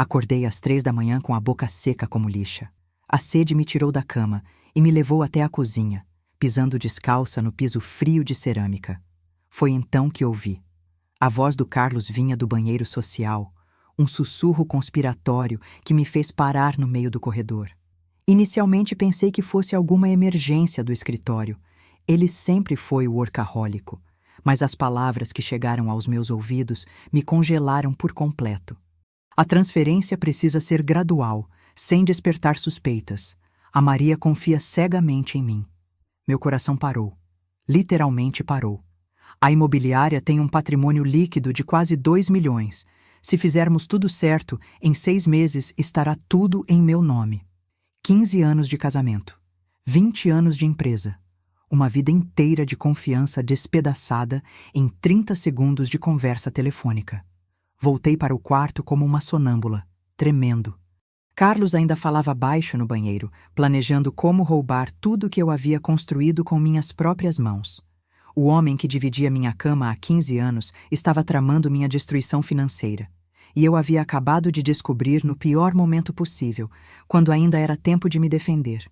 Acordei às 3 da manhã com a boca seca como lixa. A sede me tirou da cama e me levou até a cozinha, pisando descalça no piso frio de cerâmica. Foi então que ouvi. A voz do Carlos vinha do banheiro social, um sussurro conspiratório que me fez parar no meio do corredor. Inicialmente pensei que fosse alguma emergência do escritório. Ele sempre foi o workahólico, mas as palavras que chegaram aos meus ouvidos me congelaram por completo. A transferência precisa ser gradual, sem despertar suspeitas. A Maria confia cegamente em mim. Meu coração parou. Literalmente parou. A imobiliária tem um patrimônio líquido de quase 2 milhões. Se fizermos tudo certo, em 6 meses estará tudo em meu nome. 15 anos de casamento. 20 anos de empresa. Uma vida inteira de confiança despedaçada em 30 segundos de conversa telefônica. Voltei para o quarto como uma sonâmbula, tremendo. Carlos ainda falava baixo no banheiro, planejando como roubar tudo que eu havia construído com minhas próprias mãos. O homem que dividia minha cama há 15 anos estava tramando minha destruição financeira. E eu havia acabado de descobrir no pior momento possível, quando ainda era tempo de me defender.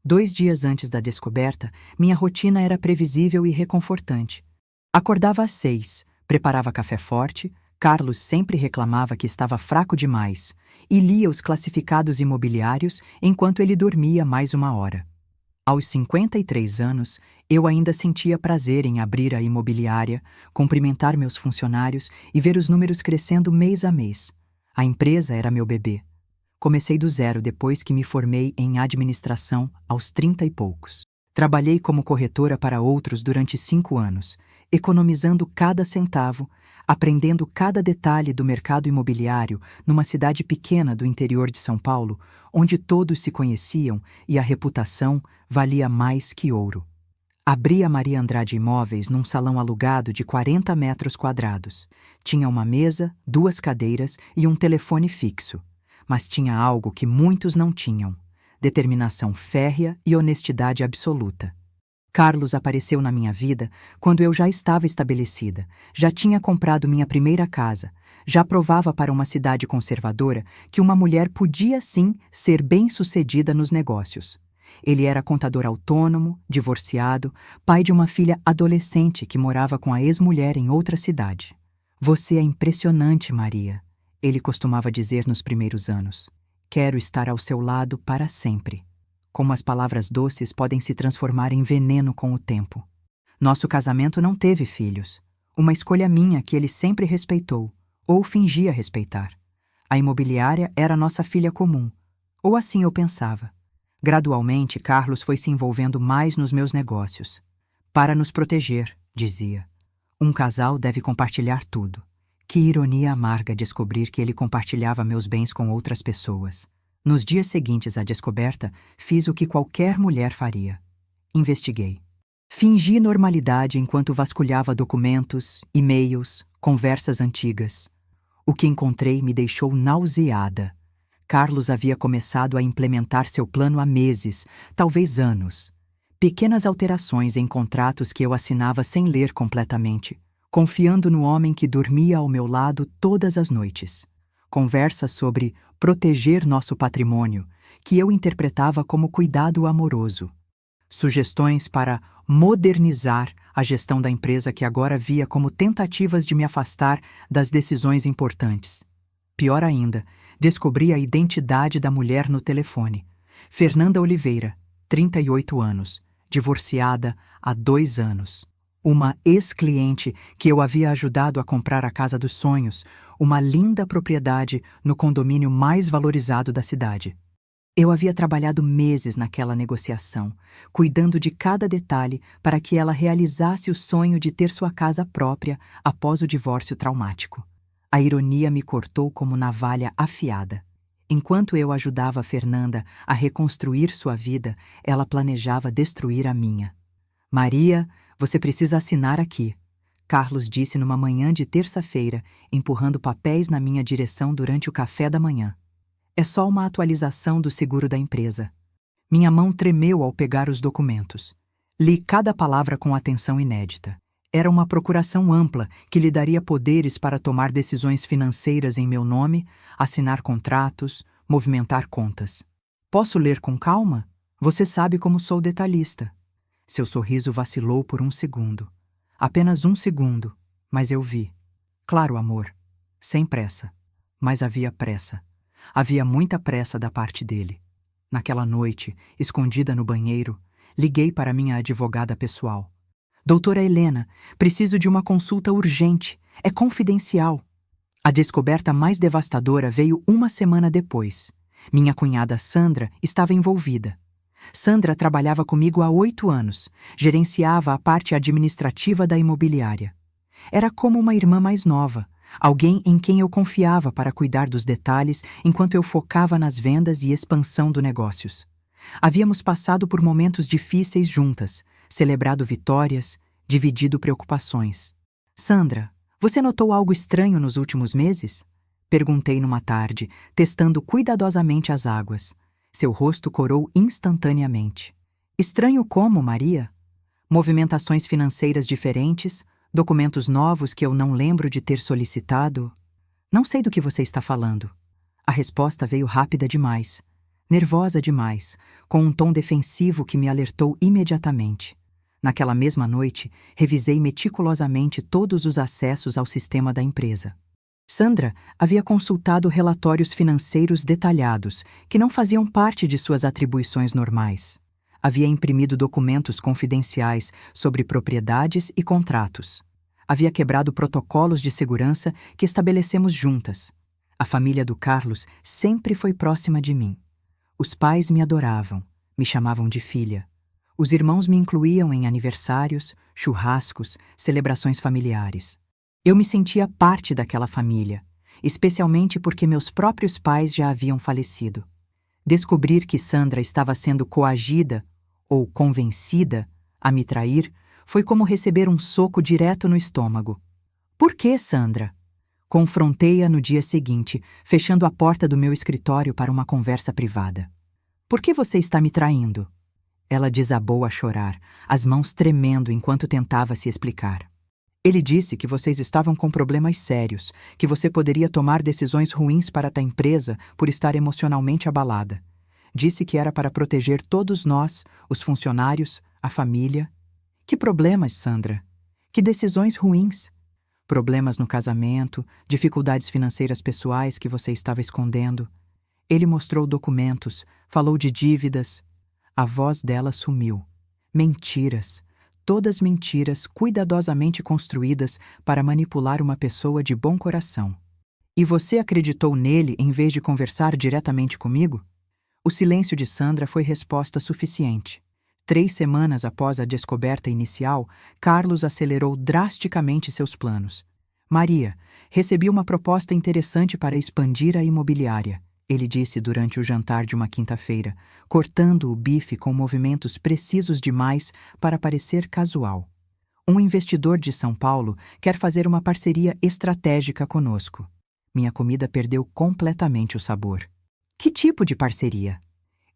2 dias antes da descoberta, minha rotina era previsível e reconfortante. Acordava às 6, preparava café forte, Carlos sempre reclamava que estava fraco demais, e lia os classificados imobiliários enquanto ele dormia mais 1 hora. Aos 53 anos, eu ainda sentia prazer em abrir a imobiliária, cumprimentar meus funcionários e ver os números crescendo mês a mês. A empresa era meu bebê. Comecei do zero depois que me formei em administração aos 30 e poucos. Trabalhei como corretora para outros durante 5 anos, economizando cada centavo, aprendendo cada detalhe do mercado imobiliário numa cidade pequena do interior de São Paulo, onde todos se conheciam e a reputação valia mais que ouro. Abri a Maria Andrade Imóveis num salão alugado de 40 metros quadrados. Tinha uma mesa, 2 cadeiras e um telefone fixo. Mas tinha algo que muitos não tinham: determinação férrea e honestidade absoluta. Carlos apareceu na minha vida quando eu já estava estabelecida, já tinha comprado minha primeira casa, já provava para uma cidade conservadora que uma mulher podia sim ser bem-sucedida nos negócios. Ele era contador autônomo, divorciado, pai de uma filha adolescente que morava com a ex-mulher em outra cidade. "Você é impressionante, Maria", ele costumava dizer nos primeiros anos. "Quero estar ao seu lado para sempre." Como as palavras doces podem se transformar em veneno com o tempo. Nosso casamento não teve filhos. Uma escolha minha que ele sempre respeitou, ou fingia respeitar. A imobiliária era nossa filha comum, ou assim eu pensava. Gradualmente, Carlos foi se envolvendo mais nos meus negócios. "Para nos proteger", dizia. "Um casal deve compartilhar tudo." Que ironia amarga descobrir que ele compartilhava meus bens com outras pessoas. Nos dias seguintes à descoberta, fiz o que qualquer mulher faria. Investiguei. Fingi normalidade enquanto vasculhava documentos, e-mails, conversas antigas. O que encontrei me deixou nauseada. Carlos havia começado a implementar seu plano há meses, talvez anos. Pequenas alterações em contratos que eu assinava sem ler completamente, confiando no homem que dormia ao meu lado todas as noites. Conversas sobre proteger nosso patrimônio, que eu interpretava como cuidado amoroso. Sugestões para modernizar a gestão da empresa que agora via como tentativas de me afastar das decisões importantes. Pior ainda, descobri a identidade da mulher no telefone. Fernanda Oliveira, 38 anos, divorciada há 2 anos. Uma ex-cliente que eu havia ajudado a comprar a casa dos sonhos, uma linda propriedade no condomínio mais valorizado da cidade. Eu havia trabalhado meses naquela negociação, cuidando de cada detalhe para que ela realizasse o sonho de ter sua casa própria após o divórcio traumático. A ironia me cortou como navalha afiada. Enquanto eu ajudava a Fernanda a reconstruir sua vida, ela planejava destruir a minha. "Maria, você precisa assinar aqui", Carlos disse numa manhã de terça-feira, empurrando papéis na minha direção durante o café da manhã. "É só uma atualização do seguro da empresa." Minha mão tremeu ao pegar os documentos. Li cada palavra com atenção inédita. Era uma procuração ampla que lhe daria poderes para tomar decisões financeiras em meu nome, assinar contratos, movimentar contas. Posso ler com calma? Você sabe como sou detalhista. Seu sorriso vacilou por um segundo. Apenas um segundo, mas eu vi. Claro, amor. Sem pressa. Mas havia pressa. Havia muita pressa da parte dele. Naquela noite, escondida no banheiro, liguei para minha advogada pessoal. Doutora Helena, preciso de uma consulta urgente. É confidencial. A descoberta mais devastadora veio uma semana depois. Minha cunhada Sandra estava envolvida. Sandra trabalhava comigo há 8 anos, gerenciava a parte administrativa da imobiliária. Era como uma irmã mais nova, alguém em quem eu confiava para cuidar dos detalhes enquanto eu focava nas vendas e expansão do negócios. Havíamos passado por momentos difíceis juntas, celebrado vitórias, dividido preocupações. Sandra, você notou algo estranho nos últimos meses? Perguntei numa tarde, testando cuidadosamente as águas. Seu rosto corou instantaneamente. Estranho como, Maria? Movimentações financeiras diferentes, documentos novos que eu não lembro de ter solicitado. Não sei do que você está falando. A resposta veio rápida demais, nervosa demais, com um tom defensivo que me alertou imediatamente. Naquela mesma noite, revisei meticulosamente todos os acessos ao sistema da empresa. Sandra havia consultado relatórios financeiros detalhados, que não faziam parte de suas atribuições normais. Havia imprimido documentos confidenciais sobre propriedades e contratos. Havia quebrado protocolos de segurança que estabelecemos juntas. A família do Carlos sempre foi próxima de mim. Os pais me adoravam, me chamavam de filha. Os irmãos me incluíam em aniversários, churrascos, celebrações familiares. Eu me sentia parte daquela família, especialmente porque meus próprios pais já haviam falecido. Descobrir que Sandra estava sendo coagida ou convencida a me trair foi como receber um soco direto no estômago. Por que, Sandra? Confrontei-a no dia seguinte, fechando a porta do meu escritório para uma conversa privada. Por que você está me traindo? Ela desabou a chorar, as mãos tremendo enquanto tentava se explicar. Ele disse que vocês estavam com problemas sérios, que você poderia tomar decisões ruins para a empresa por estar emocionalmente abalada. Disse que era para proteger todos nós, os funcionários, a família. Que problemas, Sandra? Que decisões ruins? Problemas no casamento, dificuldades financeiras pessoais que você estava escondendo. Ele mostrou documentos, falou de dívidas. A voz dela sumiu. Mentiras. Todas mentiras cuidadosamente construídas para manipular uma pessoa de bom coração. E você acreditou nele em vez de conversar diretamente comigo? O silêncio de Sandra foi resposta suficiente. 3 semanas após a descoberta inicial, Carlos acelerou drasticamente seus planos. Maria, recebi uma proposta interessante para expandir a imobiliária, ele disse durante o jantar de uma quinta-feira, cortando o bife com movimentos precisos demais para parecer casual. Um investidor de São Paulo quer fazer uma parceria estratégica conosco. Minha comida perdeu completamente o sabor. Que tipo de parceria?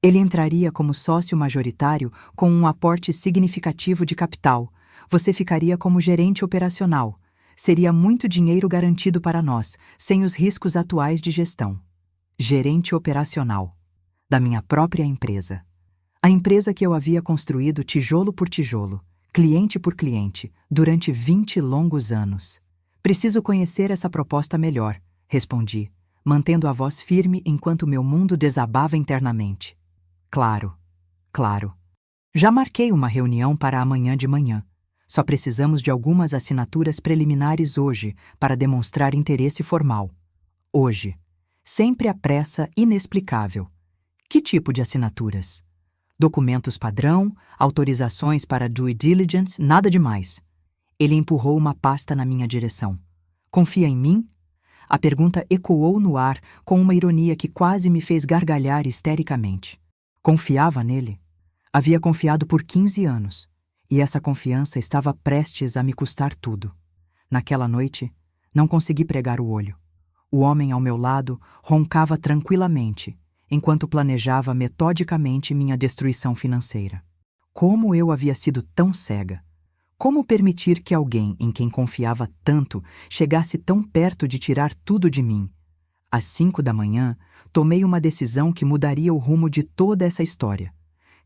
Ele entraria como sócio majoritário com um aporte significativo de capital. Você ficaria como gerente operacional. Seria muito dinheiro garantido para nós, sem os riscos atuais de gestão. Gerente operacional. Da minha própria empresa. A empresa que eu havia construído tijolo por tijolo, cliente por cliente, durante 20 longos anos. Preciso conhecer essa proposta melhor, respondi, mantendo a voz firme enquanto meu mundo desabava internamente. Claro, claro. Já marquei uma reunião para amanhã de manhã. Só precisamos de algumas assinaturas preliminares hoje para demonstrar interesse formal. Hoje. Sempre a pressa inexplicável. Que tipo de assinaturas? Documentos padrão, autorizações para due diligence, nada demais. Ele empurrou uma pasta na minha direção. Confia em mim? A pergunta ecoou no ar com uma ironia que quase me fez gargalhar histericamente. Confiava nele? Havia confiado por 15 anos, e essa confiança estava prestes a me custar tudo. Naquela noite, não consegui pregar o olho. O homem ao meu lado roncava tranquilamente, enquanto planejava metodicamente minha destruição financeira. Como eu havia sido tão cega? Como permitir que alguém em quem confiava tanto chegasse tão perto de tirar tudo de mim? Às 5 da manhã, tomei uma decisão que mudaria o rumo de toda essa história.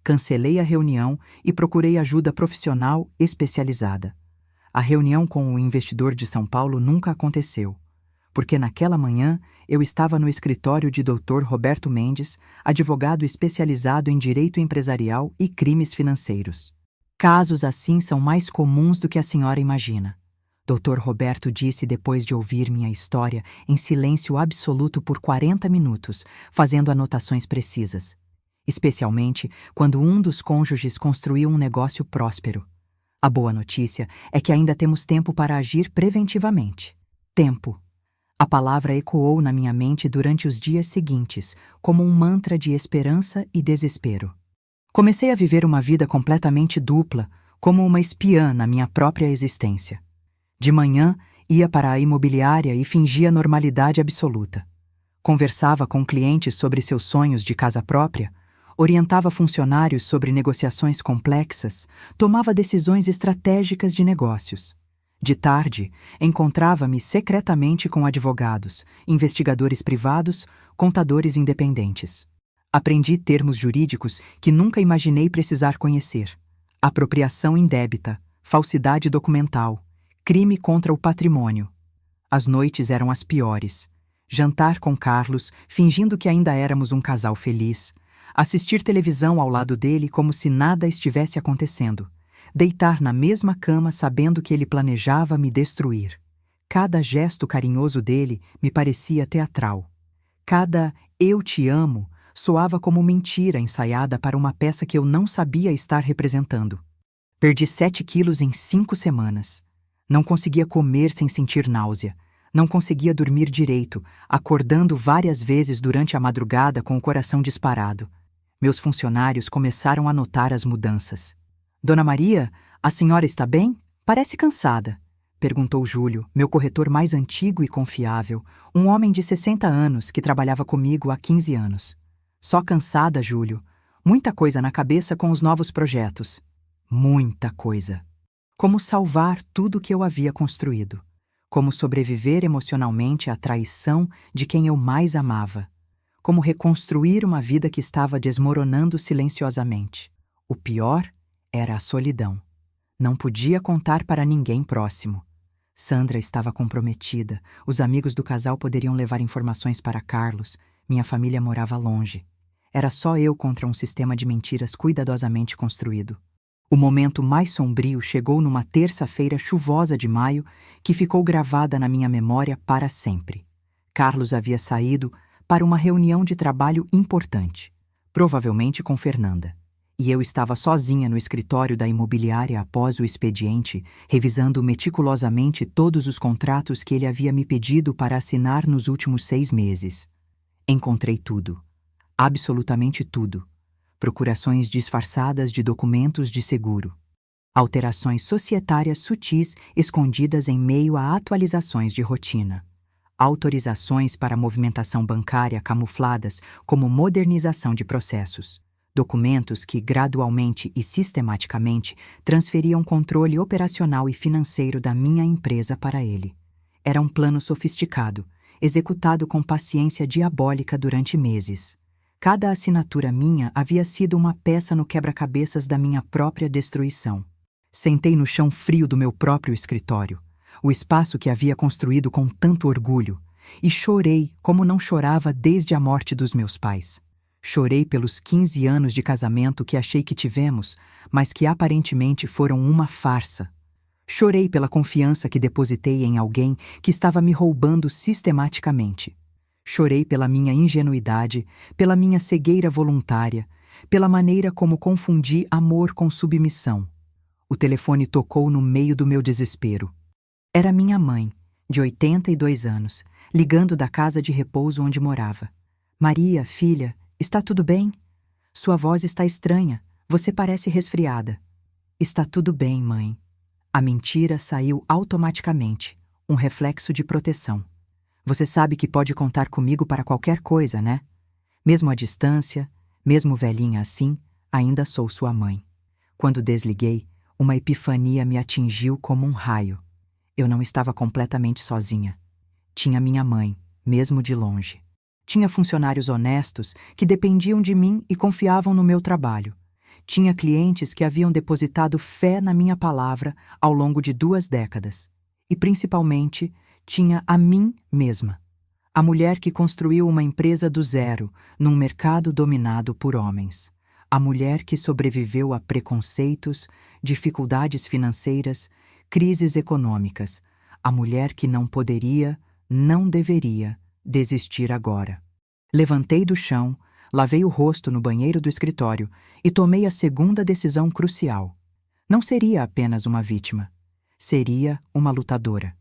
Cancelei a reunião e procurei ajuda profissional especializada. A reunião com o investidor de São Paulo nunca aconteceu, porque naquela manhã eu estava no escritório de Dr. Roberto Mendes, advogado especializado em direito empresarial e crimes financeiros. Casos assim são mais comuns do que a senhora imagina. Dr. Roberto disse depois de ouvir minha história em silêncio absoluto por 40 minutos, fazendo anotações precisas. Especialmente quando um dos cônjuges construiu um negócio próspero. A boa notícia é que ainda temos tempo para agir preventivamente. Tempo. A palavra ecoou na minha mente durante os dias seguintes, como um mantra de esperança e desespero. Comecei a viver uma vida completamente dupla, como uma espiã na minha própria existência. De manhã, ia para a imobiliária e fingia normalidade absoluta. Conversava com clientes sobre seus sonhos de casa própria, orientava funcionários sobre negociações complexas, tomava decisões estratégicas de negócios. De tarde, encontrava-me secretamente com advogados, investigadores privados, contadores independentes. Aprendi termos jurídicos que nunca imaginei precisar conhecer: apropriação indébita, falsidade documental, crime contra o patrimônio. As noites eram as piores. Jantar com Carlos, fingindo que ainda éramos um casal feliz. Assistir televisão ao lado dele como se nada estivesse acontecendo. Deitar na mesma cama sabendo que ele planejava me destruir. Cada gesto carinhoso dele me parecia teatral. Cada "eu te amo" soava como mentira ensaiada para uma peça que eu não sabia estar representando. Perdi 7 quilos em 5 semanas. Não conseguia comer sem sentir náusea. Não conseguia dormir direito, acordando várias vezes durante a madrugada com o coração disparado. Meus funcionários começaram a notar as mudanças. "Dona Maria, a senhora está bem? Parece cansada", perguntou Júlio, meu corretor mais antigo e confiável, um homem de 60 anos que trabalhava comigo há 15 anos. "Só cansada, Júlio. Muita coisa na cabeça com os novos projetos." Muita coisa. Como salvar tudo que eu havia construído. Como sobreviver emocionalmente à traição de quem eu mais amava. Como reconstruir uma vida que estava desmoronando silenciosamente. O pior era a solidão. Não podia contar para ninguém próximo. Sandra estava comprometida, os amigos do casal poderiam levar informações para Carlos, minha família morava longe. Era só eu contra um sistema de mentiras cuidadosamente construído. O momento mais sombrio chegou numa terça-feira chuvosa de maio que ficou gravada na minha memória para sempre. Carlos havia saído para uma reunião de trabalho importante, provavelmente com Fernanda. E eu estava sozinha no escritório da imobiliária após o expediente, revisando meticulosamente todos os contratos que ele havia me pedido para assinar nos últimos 6 meses. Encontrei tudo. Absolutamente tudo. Procurações disfarçadas de documentos de seguro. Alterações societárias sutis escondidas em meio a atualizações de rotina. Autorizações para movimentação bancária camufladas como modernização de processos. Documentos que gradualmente e sistematicamente transferiam controle operacional e financeiro da minha empresa para ele. Era um plano sofisticado, executado com paciência diabólica durante meses. Cada assinatura minha havia sido uma peça no quebra-cabeças da minha própria destruição. Sentei no chão frio do meu próprio escritório, o espaço que havia construído com tanto orgulho, e chorei como não chorava desde a morte dos meus pais. Chorei pelos 15 anos de casamento que achei que tivemos, mas que aparentemente foram uma farsa. Chorei pela confiança que depositei em alguém que estava me roubando sistematicamente. Chorei pela minha ingenuidade, pela minha cegueira voluntária, pela maneira como confundi amor com submissão. O telefone tocou no meio do meu desespero. Era minha mãe, de 82 anos, ligando da casa de repouso onde morava. "Maria, filha, está tudo bem? Sua voz está estranha, você parece resfriada." "Está tudo bem, mãe." A mentira saiu automaticamente, um reflexo de proteção. "Você sabe que pode contar comigo para qualquer coisa, né? Mesmo à distância, mesmo velhinha assim, ainda sou sua mãe." Quando desliguei, Uma epifania me atingiu como um raio. Eu não estava completamente sozinha. Tinha minha mãe, mesmo de longe. Tinha funcionários honestos que dependiam de mim e confiavam no meu trabalho. Tinha clientes que haviam depositado fé na minha palavra ao longo de 2 décadas. E, principalmente, tinha a mim mesma. A mulher que construiu uma empresa do zero, num mercado dominado por homens. A mulher que sobreviveu a preconceitos, dificuldades financeiras, crises econômicas. A mulher que não poderia, não deveria, desistir agora. Levantei do chão, lavei o rosto no banheiro do escritório e tomei a segunda decisão crucial. Não seria apenas uma vítima. Seria uma lutadora.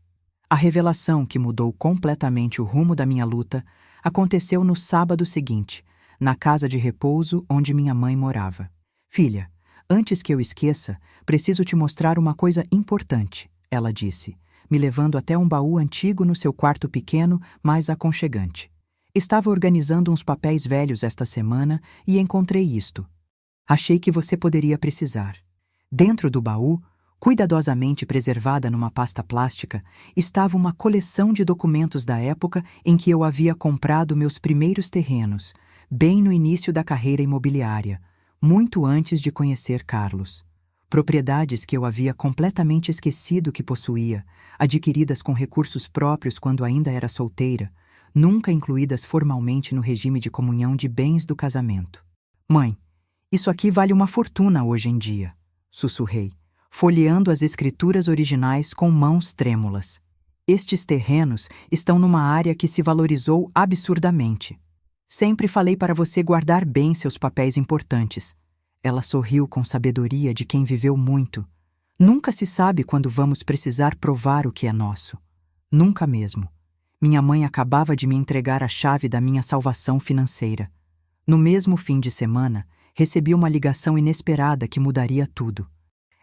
A revelação que mudou completamente o rumo da minha luta aconteceu no sábado seguinte, na casa de repouso onde minha mãe morava. Filha, antes que eu esqueça, preciso te mostrar uma coisa importante, ela disse, me levando até um baú antigo no seu quarto pequeno, mas aconchegante. Estava organizando uns papéis velhos esta semana e encontrei isto. Achei que você poderia precisar. Dentro do baú, cuidadosamente preservada numa pasta plástica, estava uma coleção de documentos da época em que eu havia comprado meus primeiros terrenos, bem no início da carreira imobiliária, muito antes de conhecer Carlos. Propriedades que eu havia completamente esquecido que possuía, adquiridas com recursos próprios quando ainda era solteira, nunca incluídas formalmente no regime de comunhão de bens do casamento. Mãe, isso aqui vale uma fortuna hoje em dia, sussurrei, folheando as escrituras originais com mãos trêmulas. Estes terrenos estão numa área que se valorizou absurdamente. Sempre falei para você guardar bem seus papéis importantes. Ela sorriu com sabedoria de quem viveu muito. Nunca se sabe quando vamos precisar provar o que é nosso. Nunca mesmo. Minha mãe acabava de me entregar a chave da minha salvação financeira. No mesmo fim de semana, recebi uma ligação inesperada que mudaria tudo.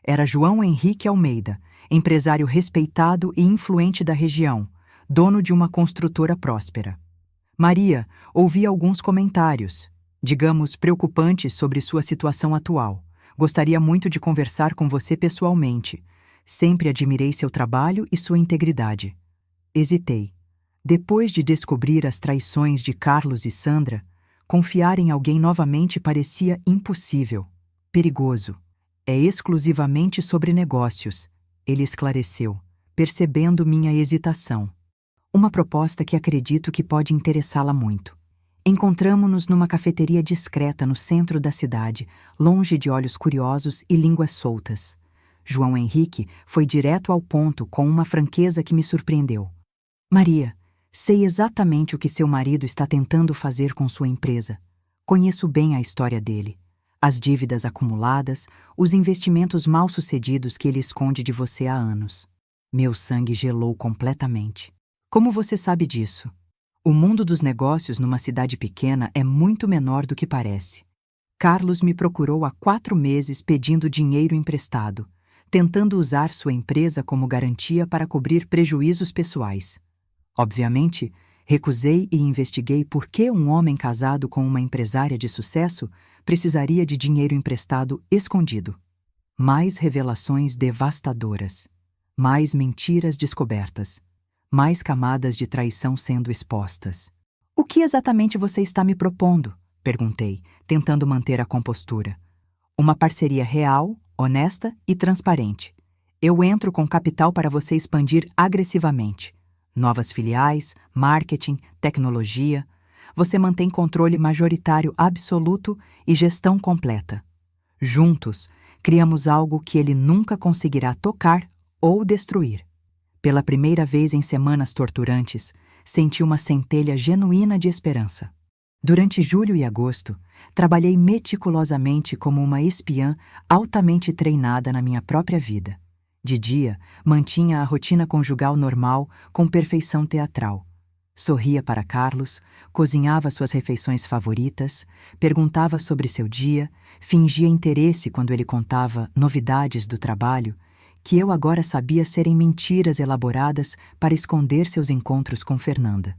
Era João Henrique Almeida, empresário respeitado e influente da região, dono de uma construtora próspera. Maria, ouvi alguns comentários, digamos, preocupantes sobre sua situação atual. Gostaria muito de conversar com você pessoalmente. Sempre admirei seu trabalho e sua integridade. Hesitei. Depois de descobrir as traições de Carlos e Sandra, confiar em alguém novamente parecia impossível, perigoso. É exclusivamente sobre negócios, ele esclareceu, percebendo minha hesitação. Uma proposta que acredito que pode interessá-la muito. Encontramo-nos numa cafeteria discreta no centro da cidade, longe de olhos curiosos e línguas soltas. João Henrique foi direto ao ponto com uma franqueza que me surpreendeu. Maria, sei exatamente o que seu marido está tentando fazer com sua empresa. Conheço bem a história dele. As dívidas acumuladas, os investimentos mal-sucedidos que ele esconde de você há anos. Meu sangue gelou completamente. Como você sabe disso? O mundo dos negócios numa cidade pequena é muito menor do que parece. Carlos me procurou há 4 meses pedindo dinheiro emprestado, tentando usar sua empresa como garantia para cobrir prejuízos pessoais. Obviamente, recusei e investiguei por que um homem casado com uma empresária de sucesso precisaria de dinheiro emprestado escondido. Mais revelações devastadoras. Mais mentiras descobertas. Mais camadas de traição sendo expostas. O que exatamente você está me propondo? Perguntei, tentando manter a compostura. Uma parceria real, honesta e transparente. Eu entro com capital para você expandir agressivamente. Novas filiais, marketing, tecnologia. Você mantém controle majoritário absoluto e gestão completa. Juntos, criamos algo que ele nunca conseguirá tocar ou destruir. Pela primeira vez em semanas torturantes, senti uma centelha genuína de esperança. Durante julho e agosto, trabalhei meticulosamente como uma espiã altamente treinada na minha própria vida. De dia, mantinha a rotina conjugal normal com perfeição teatral. Sorria para Carlos, cozinhava suas refeições favoritas, perguntava sobre seu dia, fingia interesse quando ele contava novidades do trabalho, que eu agora sabia serem mentiras elaboradas para esconder seus encontros com Fernanda.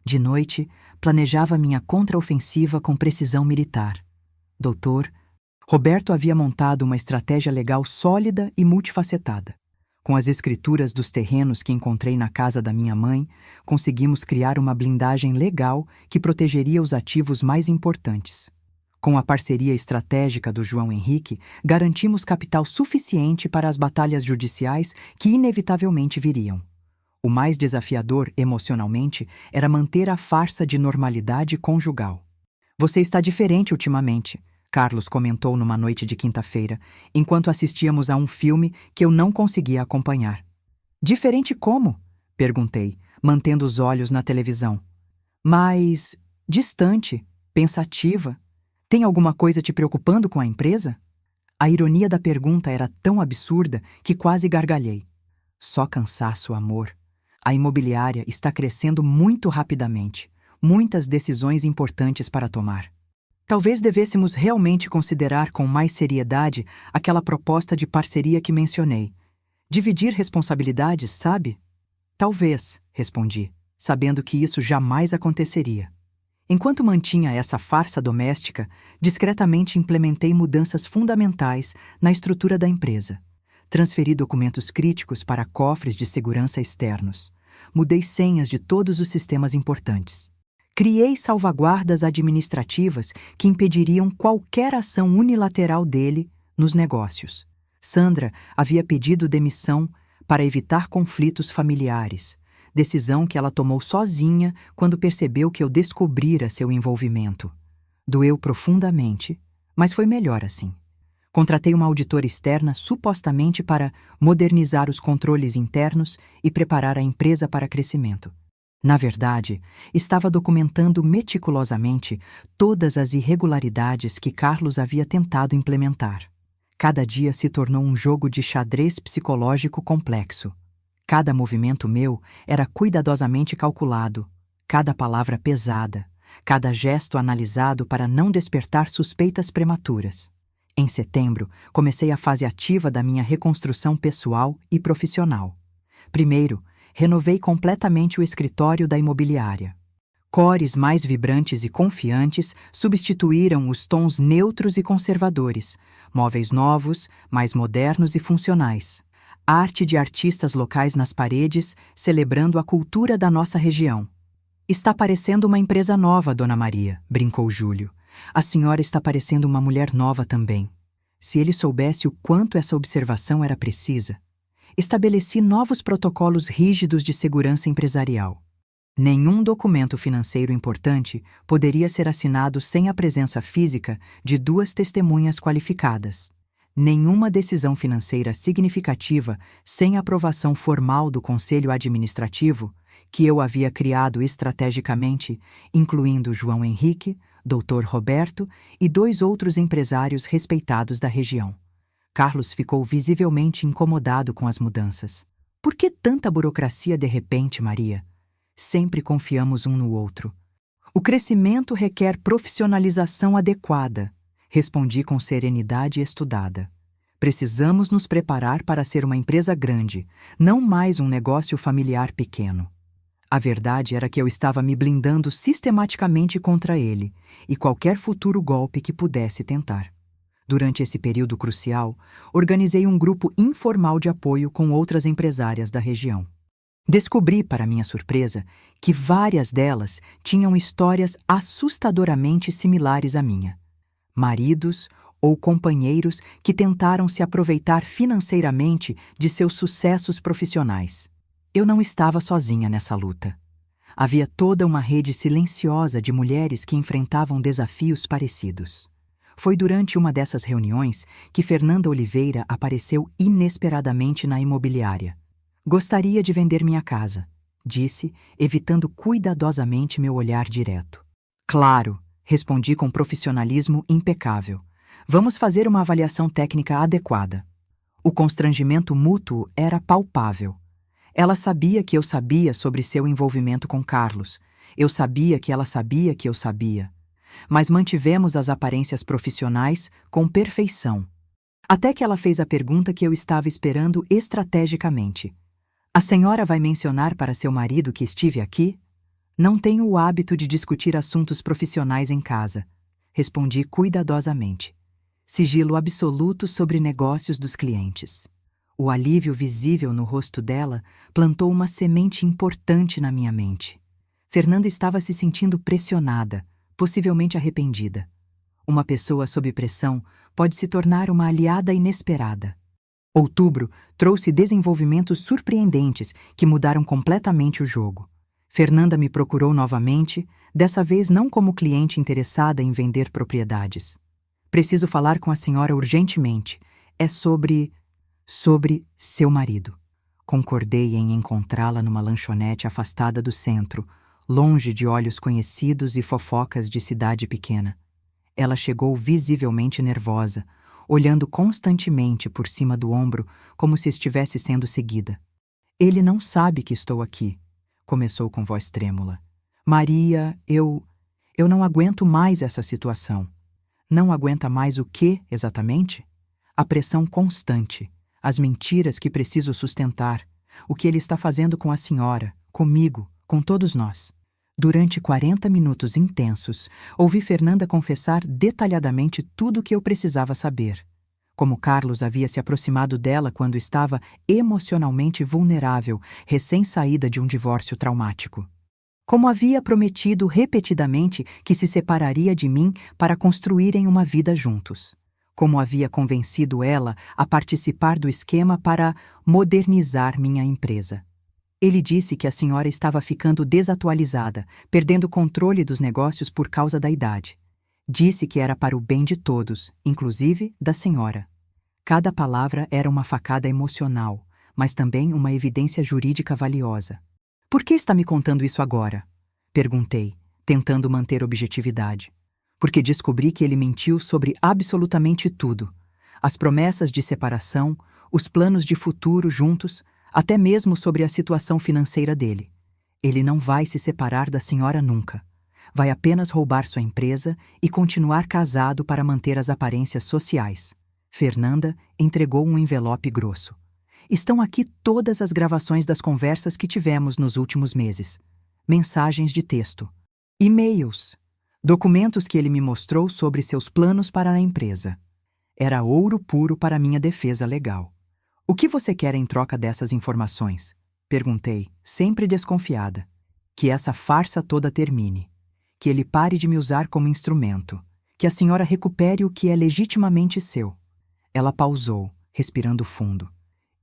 De noite, planejava minha contraofensiva com precisão militar. Doutor, Roberto havia montado uma estratégia legal sólida e multifacetada. Com as escrituras dos terrenos que encontrei na casa da minha mãe, conseguimos criar uma blindagem legal que protegeria os ativos mais importantes. Com a parceria estratégica do João Henrique, garantimos capital suficiente para as batalhas judiciais que inevitavelmente viriam. O mais desafiador, emocionalmente, era manter a farsa de normalidade conjugal. "Você está diferente ultimamente", Carlos comentou numa noite de quinta-feira, enquanto assistíamos a um filme que eu não conseguia acompanhar. "Diferente como?", perguntei, mantendo os olhos na televisão. "Mais distante, pensativa. Tem alguma coisa te preocupando com a empresa?" A ironia da pergunta era tão absurda que quase gargalhei. "Só cansaço, amor. A imobiliária está crescendo muito rapidamente. Muitas decisões importantes para tomar. Talvez devêssemos realmente considerar com mais seriedade aquela proposta de parceria que mencionei. Dividir responsabilidades, sabe?" "Talvez", respondi, sabendo que isso jamais aconteceria. Enquanto mantinha essa farsa doméstica, discretamente implementei mudanças fundamentais na estrutura da empresa. Transferi documentos críticos para cofres de segurança externos. Mudei senhas de todos os sistemas importantes. Criei salvaguardas administrativas que impediriam qualquer ação unilateral dele nos negócios. Sandra havia pedido demissão para evitar conflitos familiares, decisão que ela tomou sozinha quando percebeu que eu descobrira seu envolvimento. Doeu profundamente, mas foi melhor assim. Contratei uma auditora externa supostamente para modernizar os controles internos e preparar a empresa para crescimento. Na verdade, estava documentando meticulosamente todas as irregularidades que Carlos havia tentado implementar. Cada dia se tornou um jogo de xadrez psicológico complexo. Cada movimento meu era cuidadosamente calculado, cada palavra pesada, cada gesto analisado para não despertar suspeitas prematuras. Em setembro, comecei a fase ativa da minha reconstrução pessoal e profissional. Primeiro, renovei completamente o escritório da imobiliária. Cores mais vibrantes e confiantes substituíram os tons neutros e conservadores, móveis novos, mais modernos e funcionais. Arte de artistas locais nas paredes, celebrando a cultura da nossa região. "Está parecendo uma empresa nova, Dona Maria", brincou Júlio. "A senhora está parecendo uma mulher nova também." Se ele soubesse o quanto essa observação era precisa. Estabeleci novos protocolos rígidos de segurança empresarial. Nenhum documento financeiro importante poderia ser assinado sem a presença física de 2 testemunhas qualificadas. Nenhuma decisão financeira significativa sem aprovação formal do Conselho Administrativo, que eu havia criado estrategicamente, incluindo João Henrique, Dr. Roberto e 2 outros empresários respeitados da região. Carlos ficou visivelmente incomodado com as mudanças. "Por que tanta burocracia de repente, Maria? Sempre confiamos um no outro." "O crescimento requer profissionalização adequada", respondi com serenidade estudada. "Precisamos nos preparar para ser uma empresa grande, não mais um negócio familiar pequeno." A verdade era que eu estava me blindando sistematicamente contra ele e qualquer futuro golpe que pudesse tentar. Durante esse período crucial, organizei um grupo informal de apoio com outras empresárias da região. Descobri, para minha surpresa, que várias delas tinham histórias assustadoramente similares à minha. Maridos ou companheiros que tentaram se aproveitar financeiramente de seus sucessos profissionais. Eu não estava sozinha nessa luta. Havia toda uma rede silenciosa de mulheres que enfrentavam desafios parecidos. Foi durante uma dessas reuniões que Fernanda Oliveira apareceu inesperadamente na imobiliária. "Gostaria de vender minha casa", disse, evitando cuidadosamente meu olhar direto. "Claro", respondi com profissionalismo impecável. "Vamos fazer uma avaliação técnica adequada." O constrangimento mútuo era palpável. Ela sabia que eu sabia sobre seu envolvimento com Carlos. Eu sabia que ela sabia que eu sabia. Mas mantivemos as aparências profissionais com perfeição. Até que ela fez a pergunta que eu estava esperando estrategicamente. "A senhora vai mencionar para seu marido que estive aqui?" "Não tenho o hábito de discutir assuntos profissionais em casa", respondi cuidadosamente. sigilo absoluto sobre negócios dos clientes. O alívio visível no rosto dela plantou uma semente importante na minha mente. Fernanda estava se sentindo pressionada, possivelmente arrependida. Uma pessoa sob pressão pode se tornar uma aliada inesperada. Outubro trouxe desenvolvimentos surpreendentes que mudaram completamente o jogo. Fernanda me procurou novamente, dessa vez não como cliente interessada em vender propriedades. Preciso falar com a senhora urgentemente. É sobre seu marido. Concordei em encontrá-la numa lanchonete afastada do centro, longe de olhos conhecidos e fofocas de cidade pequena. Ela chegou visivelmente nervosa, olhando constantemente por cima do ombro como se estivesse sendo seguida. Ele não sabe que estou aqui, começou com voz trêmula. Maria, eu não aguento mais essa situação. Não aguenta mais o quê, exatamente? A pressão constante, as mentiras que preciso sustentar, o que ele está fazendo com a senhora, comigo, com todos nós. Durante 40 minutos intensos, ouvi Fernanda confessar detalhadamente tudo o que eu precisava saber. Como Carlos havia se aproximado dela quando estava emocionalmente vulnerável, recém-saída de um divórcio traumático. Como havia prometido repetidamente que se separaria de mim para construírem uma vida juntos. Como havia convencido ela a participar do esquema para modernizar minha empresa. Ele disse que a senhora estava ficando desatualizada, perdendo o controle dos negócios por causa da idade. Disse que era para o bem de todos, inclusive da senhora. Cada palavra era uma facada emocional, mas também uma evidência jurídica valiosa. Por que está me contando isso agora? Perguntei, tentando manter objetividade. Porque descobri que ele mentiu sobre absolutamente tudo. As promessas de separação, os planos de futuro juntos, até mesmo sobre a situação financeira dele. Ele não vai se separar da senhora nunca. Vai apenas roubar sua empresa e continuar casado para manter as aparências sociais. Fernanda entregou um envelope grosso. Estão aqui todas as gravações das conversas que tivemos nos últimos meses. Mensagens de texto. E-mails. Documentos que ele me mostrou sobre seus planos para a empresa. Era ouro puro para minha defesa legal. O que você quer em troca dessas informações? Perguntei, sempre desconfiada. Que essa farsa toda termine. Que ele pare de me usar como instrumento. Que a senhora recupere o que é legitimamente seu. Ela pausou, respirando fundo.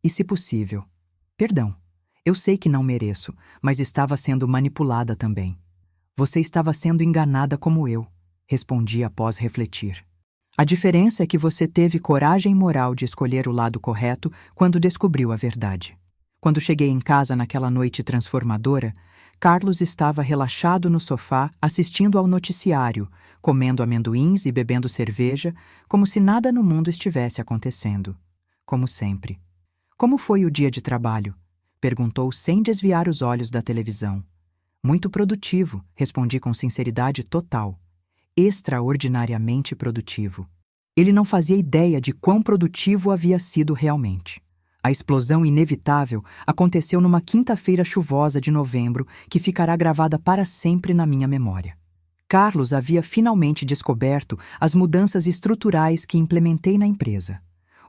E se possível. Perdão. Eu sei que não mereço, mas estava sendo manipulada também. Você estava sendo enganada como eu, respondi após refletir. A diferença é que você teve coragem moral de escolher o lado correto quando descobriu a verdade. Quando cheguei em casa naquela noite transformadora, Carlos estava relaxado no sofá assistindo ao noticiário, comendo amendoins e bebendo cerveja, como se nada no mundo estivesse acontecendo. Como sempre. Como foi o dia de trabalho? Perguntou sem desviar os olhos da televisão. Muito produtivo, respondi com sinceridade total. Extraordinariamente produtivo. Ele não fazia ideia de quão produtivo havia sido realmente. A explosão inevitável aconteceu numa quinta-feira chuvosa de novembro que ficará gravada para sempre na minha memória. Carlos havia finalmente descoberto as mudanças estruturais que implementei na empresa.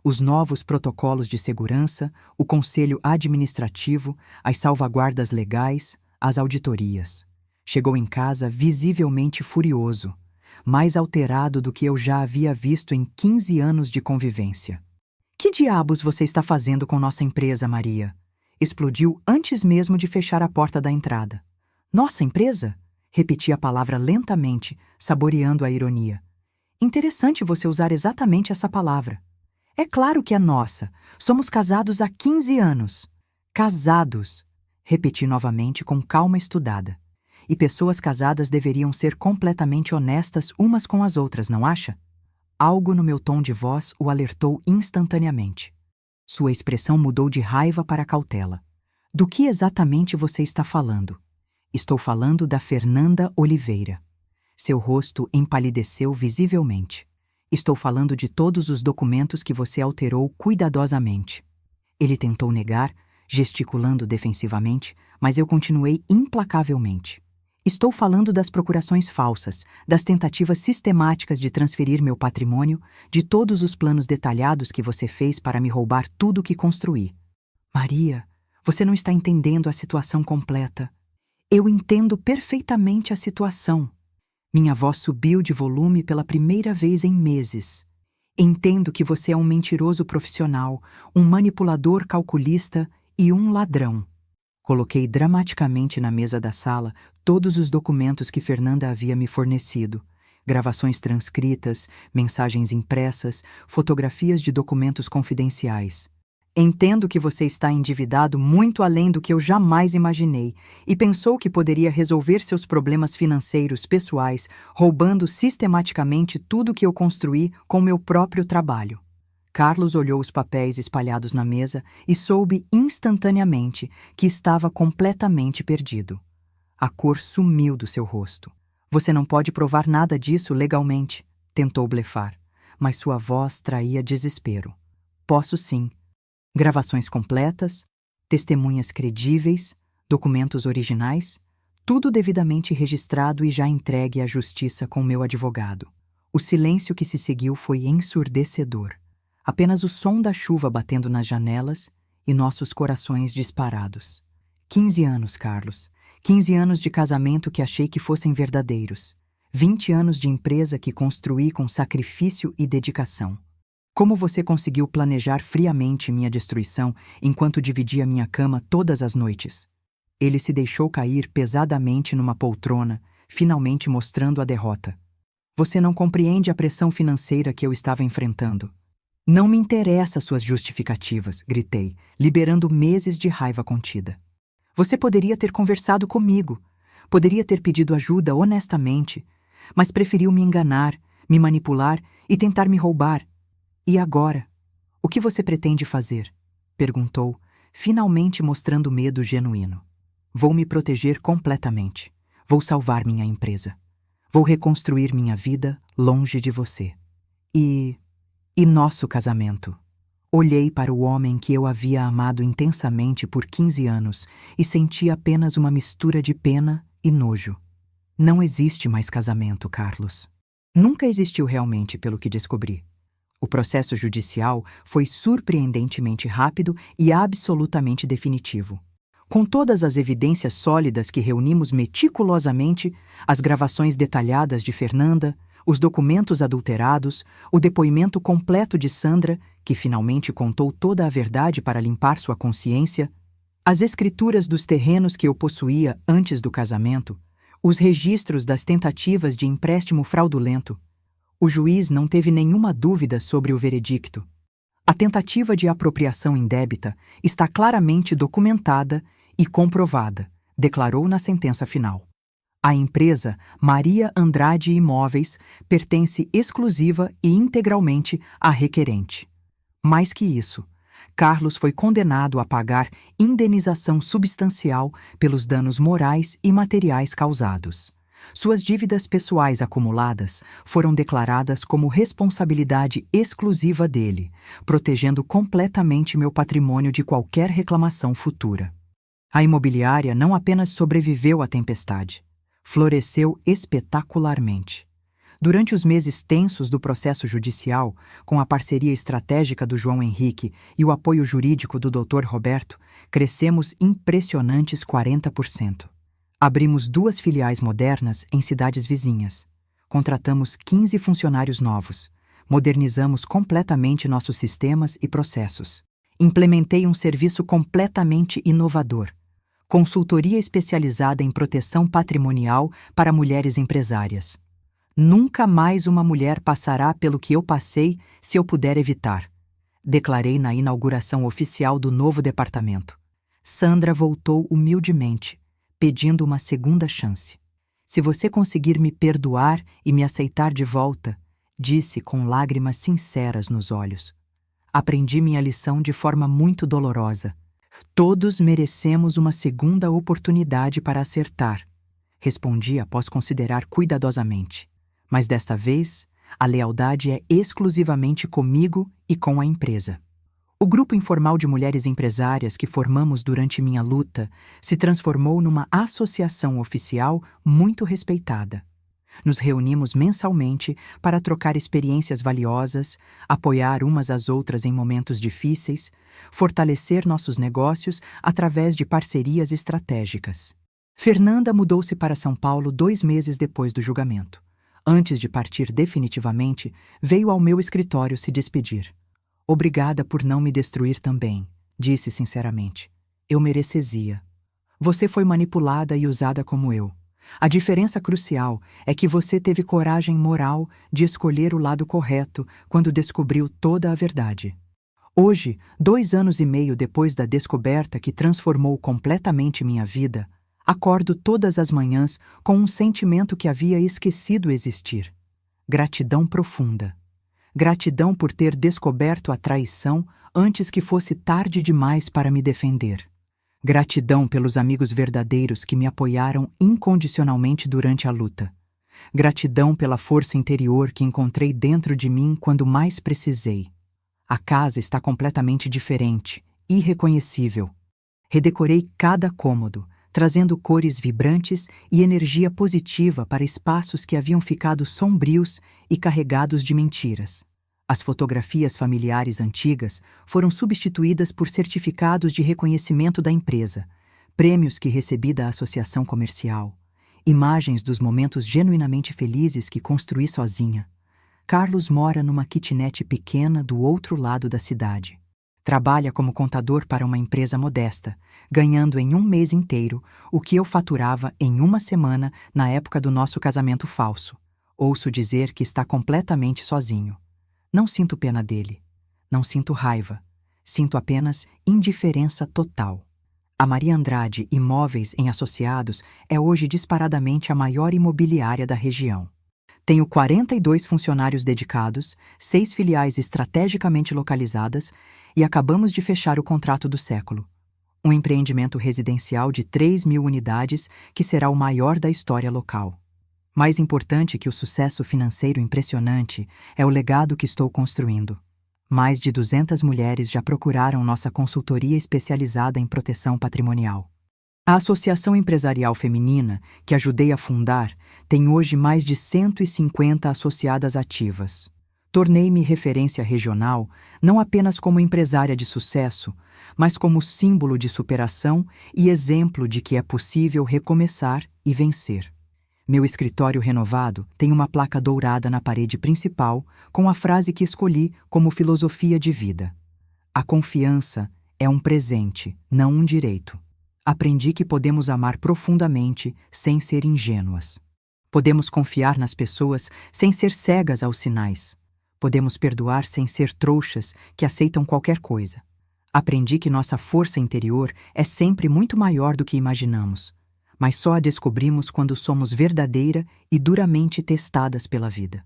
Os novos protocolos de segurança, o conselho administrativo, as salvaguardas legais, as auditorias. Chegou em casa visivelmente furioso, mais alterado do que eu já havia visto em 15 anos de convivência. Que diabos você está fazendo com nossa empresa, Maria? Explodiu antes mesmo de fechar a porta da entrada. Nossa empresa? Repeti a palavra lentamente, saboreando a ironia. Interessante você usar exatamente essa palavra. É claro que é nossa. Somos casados há 15 anos. Casados. Repeti novamente com calma estudada. E pessoas casadas deveriam ser completamente honestas umas com as outras, não acha? Algo no meu tom de voz o alertou instantaneamente. Sua expressão mudou de raiva para cautela. Do que exatamente você está falando? Estou falando da Fernanda Oliveira. Seu rosto empalideceu visivelmente. Estou falando de todos os documentos que você alterou cuidadosamente. Ele tentou negar, gesticulando defensivamente, mas eu continuei implacavelmente. Estou falando das procurações falsas, das tentativas sistemáticas de transferir meu patrimônio, de todos os planos detalhados que você fez para me roubar tudo o que construí. Maria, você não está entendendo a situação completa. Eu entendo perfeitamente a situação. Minha voz subiu de volume pela primeira vez em meses. Entendo que você é um mentiroso profissional, um manipulador calculista e um ladrão. Coloquei dramaticamente na mesa da sala todos os documentos que Fernanda havia me fornecido. Gravações transcritas, mensagens impressas, fotografias de documentos confidenciais. Entendo que você está endividado muito além do que eu jamais imaginei e pensou que poderia resolver seus problemas financeiros pessoais roubando sistematicamente tudo que eu construí com meu próprio trabalho. Carlos olhou os papéis espalhados na mesa e soube instantaneamente que estava completamente perdido. A cor sumiu do seu rosto. Você não pode provar nada disso legalmente, tentou blefar, mas sua voz traía desespero. Posso sim. Gravações completas, testemunhas credíveis, documentos originais, tudo devidamente registrado e já entregue à justiça com meu advogado. O silêncio que se seguiu foi ensurdecedor. Apenas o som da chuva batendo nas janelas e nossos corações disparados. 15 anos, Carlos. 15 anos de casamento que achei que fossem verdadeiros. 20 anos de empresa que construí com sacrifício e dedicação. Como você conseguiu planejar friamente minha destruição enquanto dividia minha cama todas as noites? Ele se deixou cair pesadamente numa poltrona, finalmente mostrando a derrota. Você não compreende a pressão financeira que eu estava enfrentando. Não me interessa suas justificativas, gritei, liberando meses de raiva contida. Você poderia ter conversado comigo, poderia ter pedido ajuda honestamente, mas preferiu me enganar, me manipular e tentar me roubar. E agora? O que você pretende fazer? Perguntou, finalmente mostrando medo genuíno. Vou me proteger completamente. Vou salvar minha empresa. Vou reconstruir minha vida longe de você. E nosso casamento? Olhei para o homem que eu havia amado intensamente por 15 anos e senti apenas uma mistura de pena e nojo. Não existe mais casamento, Carlos. Nunca existiu realmente, pelo que descobri. O processo judicial foi surpreendentemente rápido e absolutamente definitivo. Com todas as evidências sólidas que reunimos meticulosamente, as gravações detalhadas de Fernanda, os documentos adulterados, o depoimento completo de Sandra, que finalmente contou toda a verdade para limpar sua consciência, as escrituras dos terrenos que eu possuía antes do casamento, os registros das tentativas de empréstimo fraudulento. O juiz não teve nenhuma dúvida sobre o veredicto. A tentativa de apropriação indébita está claramente documentada e comprovada, declarou na sentença final. A empresa Maria Andrade Imóveis pertence exclusiva e integralmente à requerente. Mais que isso, Carlos foi condenado a pagar indenização substancial pelos danos morais e materiais causados. Suas dívidas pessoais acumuladas foram declaradas como responsabilidade exclusiva dele, protegendo completamente meu patrimônio de qualquer reclamação futura. A imobiliária não apenas sobreviveu à tempestade, floresceu espetacularmente. Durante os meses tensos do processo judicial, com a parceria estratégica do João Henrique e o apoio jurídico do Dr. Roberto, crescemos impressionantes 40%. Abrimos 2 filiais modernas em cidades vizinhas. Contratamos 15 funcionários novos. Modernizamos completamente nossos sistemas e processos. Implementei um serviço completamente inovador. Consultoria especializada em proteção patrimonial para mulheres empresárias. Nunca mais uma mulher passará pelo que eu passei se eu puder evitar, declarei na inauguração oficial do novo departamento. Sandra voltou humildemente, pedindo uma segunda chance. Se você conseguir me perdoar e me aceitar de volta, disse com lágrimas sinceras nos olhos. Aprendi minha lição de forma muito dolorosa. Todos merecemos uma segunda oportunidade para acertar, respondi após considerar cuidadosamente. Mas desta vez, a lealdade é exclusivamente comigo e com a empresa. O grupo informal de mulheres empresárias que formamos durante minha luta se transformou numa associação oficial muito respeitada. Nos reunimos mensalmente para trocar experiências valiosas, apoiar umas às outras em momentos difíceis, fortalecer nossos negócios através de parcerias estratégicas. Fernanda mudou-se para São Paulo 2 meses depois do julgamento. Antes de partir definitivamente, veio ao meu escritório se despedir. Obrigada por não me destruir também, disse sinceramente. Eu mereceria. Você foi manipulada e usada como eu. A diferença crucial é que você teve coragem moral de escolher o lado correto quando descobriu toda a verdade. Hoje, 2 anos e meio depois da descoberta que transformou completamente minha vida, acordo todas as manhãs com um sentimento que havia esquecido existir. Gratidão profunda. Gratidão por ter descoberto a traição antes que fosse tarde demais para me defender. Gratidão pelos amigos verdadeiros que me apoiaram incondicionalmente durante a luta. Gratidão pela força interior que encontrei dentro de mim quando mais precisei. A casa está completamente diferente, irreconhecível. Redecorei cada cômodo, trazendo cores vibrantes e energia positiva para espaços que haviam ficado sombrios e carregados de mentiras. As fotografias familiares antigas foram substituídas por certificados de reconhecimento da empresa, prêmios que recebi da associação comercial, imagens dos momentos genuinamente felizes que construí sozinha. Carlos mora numa kitnet pequena do outro lado da cidade. Trabalha como contador para uma empresa modesta, ganhando em 1 mês inteiro o que eu faturava em 1 semana na época do nosso casamento falso. Ouço dizer que está completamente sozinho. Não sinto pena dele. Não sinto raiva. Sinto apenas indiferença total. A Maria Andrade Imóveis em Associados é hoje disparadamente a maior imobiliária da região. Tenho 42 funcionários dedicados, 6 filiais estrategicamente localizadas e acabamos de fechar o contrato do século. Um empreendimento residencial de 3.000 unidades que será o maior da história local. Mais importante que o sucesso financeiro impressionante é o legado que estou construindo. Mais de 200 mulheres já procuraram nossa consultoria especializada em proteção patrimonial. A Associação Empresarial Feminina, que ajudei a fundar, tem hoje mais de 150 associadas ativas. Tornei-me referência regional não apenas como empresária de sucesso, mas como símbolo de superação e exemplo de que é possível recomeçar e vencer. Meu escritório renovado tem uma placa dourada na parede principal com a frase que escolhi como filosofia de vida. A confiança é um presente, não um direito. Aprendi que podemos amar profundamente sem ser ingênuas. Podemos confiar nas pessoas sem ser cegas aos sinais. Podemos perdoar sem ser trouxas que aceitam qualquer coisa. Aprendi que nossa força interior é sempre muito maior do que imaginamos, mas só a descobrimos quando somos verdadeira e duramente testadas pela vida.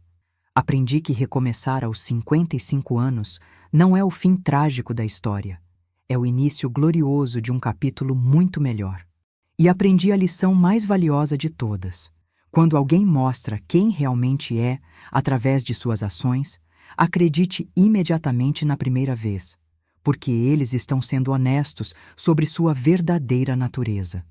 Aprendi que recomeçar aos 55 anos não é o fim trágico da história, é o início glorioso de um capítulo muito melhor. E aprendi a lição mais valiosa de todas. Quando alguém mostra quem realmente é, através de suas ações, acredite imediatamente na primeira vez, porque eles estão sendo honestos sobre sua verdadeira natureza.